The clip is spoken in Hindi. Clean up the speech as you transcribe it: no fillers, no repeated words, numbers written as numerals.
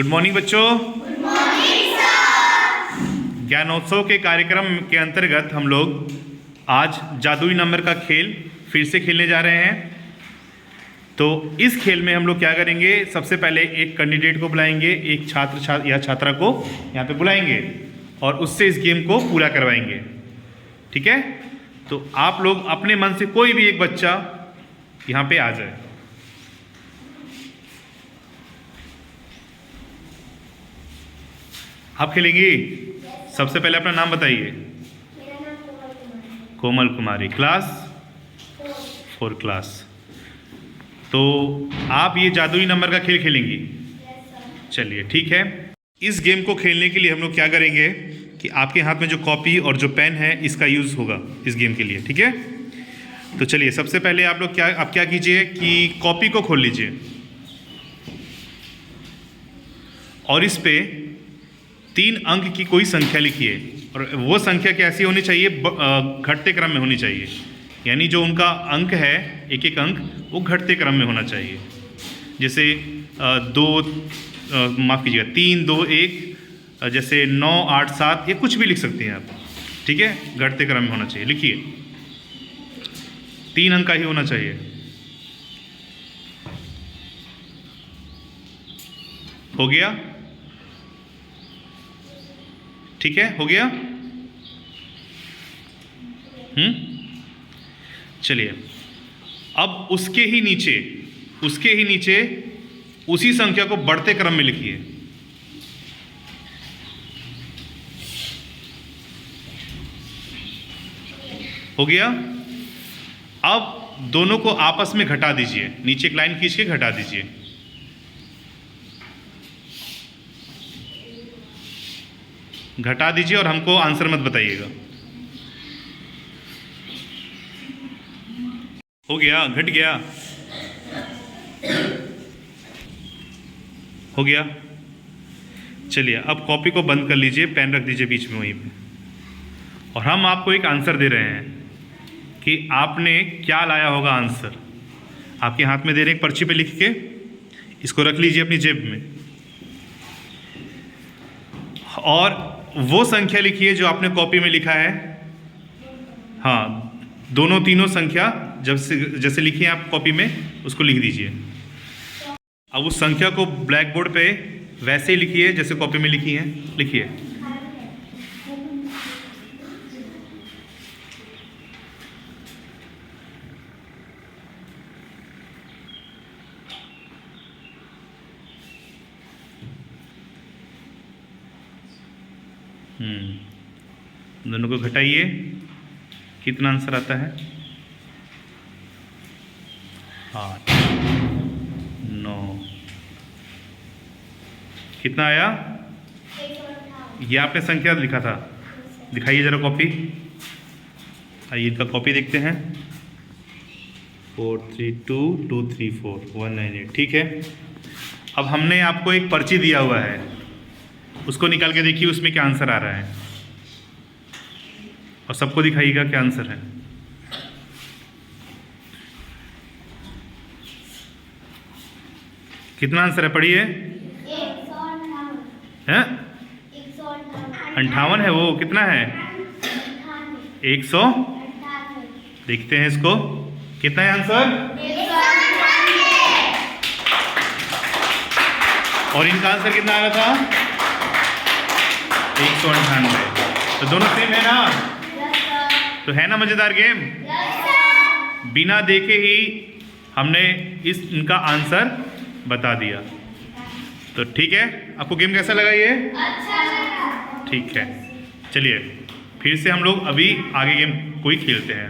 गुड मॉर्निंग बच्चों। Good morning sir. ज्ञानोत्सव के कार्यक्रम के अंतर्गत हम लोग आज जादुई नंबर का खेल फिर से खेलने जा रहे हैं। तो इस खेल में हम लोग क्या करेंगे, सबसे पहले एक कैंडिडेट को बुलाएंगे, एक छात्र या छात्रा को यहाँ पे बुलाएंगे और उससे इस गेम को पूरा करवाएंगे। ठीक है, तो आप लोग अपने मन से कोई भी एक बच्चा यहाँ पे आ जाए। आप खेलेंगी? सबसे पहले अपना नाम बताइए। मेरा नाम कोमल कुमारी। कोमल कुमारी, क्लास 4 क्लास। तो आप ये जादुई नंबर का खेल खेलेंगी? चलिए ठीक है। इस गेम को खेलने के लिए हम लोग क्या करेंगे कि आपके हाथ में जो कॉपी और जो पेन है इसका यूज़ होगा इस गेम के लिए। ठीक है, तो चलिए सबसे पहले आप लोग क्या कीजिए कि कॉपी को खोल लीजिए और इस पे 3 अंक की कोई संख्या लिखिए और वो संख्या कैसी होनी चाहिए, घटते क्रम में होनी चाहिए। यानी जो उनका अंक है, एक एक अंक वो घटते क्रम में होना चाहिए। जैसे 3 2 1, जैसे 9 8 7, ये कुछ भी लिख सकते हैं आप। ठीक है, घटते क्रम में होना चाहिए। लिखिए, 3 अंक का ही होना चाहिए। हो गया? ठीक है, हो गया। चलिए, अब उसके ही नीचे उसी संख्या को बढ़ते क्रम में लिखिए। हो गया। अब दोनों को आपस में घटा दीजिए, नीचे एक लाइन खींच के घटा दीजिए। घटा दीजिए और हमको आंसर मत बताइएगा। हो गया? घट गया? हो गया। चलिए, अब कॉपी को बंद कर लीजिए, पेन रख दीजिए बीच में वहीं पे, और हम आपको एक आंसर दे रहे हैं कि आपने क्या लाया होगा आंसर। आपके हाथ में दे रहे हैं, एक पर्ची पे लिख के इसको रख लीजिए अपनी जेब में और वो संख्या लिखिए जो आपने कॉपी में लिखा है। हाँ, दोनों तीनों संख्या जैसे लिखी है आप कॉपी में, उसको लिख दीजिए। अब उस संख्या को ब्लैक बोर्ड पे वैसे ही लिखिए जैसे कॉपी में लिखी है। लिखिए। दोनों को घटाइए, कितना आंसर आता है? 8 9। कितना आया? ये आपने संख्या लिखा था, दिखाइए जरा कॉपी। आइए इनका कॉपी देखते हैं। 4 3 2 2 3 4 198। ठीक है, अब हमने आपको एक पर्ची दिया हुआ है, उसको निकाल के देखिए उसमें क्या आंसर आ रहा है और सबको दिखाइएगा क्या आंसर है। कितना आंसर है? पढ़िए। 158 है। वो कितना है? 100। देखते हैं इसको, कितना है आंसर? और इनका आंसर कितना आ रहा था? 198। तो दोनों सेम है ना? तो है ना मजेदार गेम? बिना देखे ही हमने इनका आंसर बता दिया। तो ठीक है, आपको गेम कैसा लगा ये? अच्छा लगा। ठीक है, चलिए फिर से हम लोग अभी आगे गेम कोई खेलते हैं।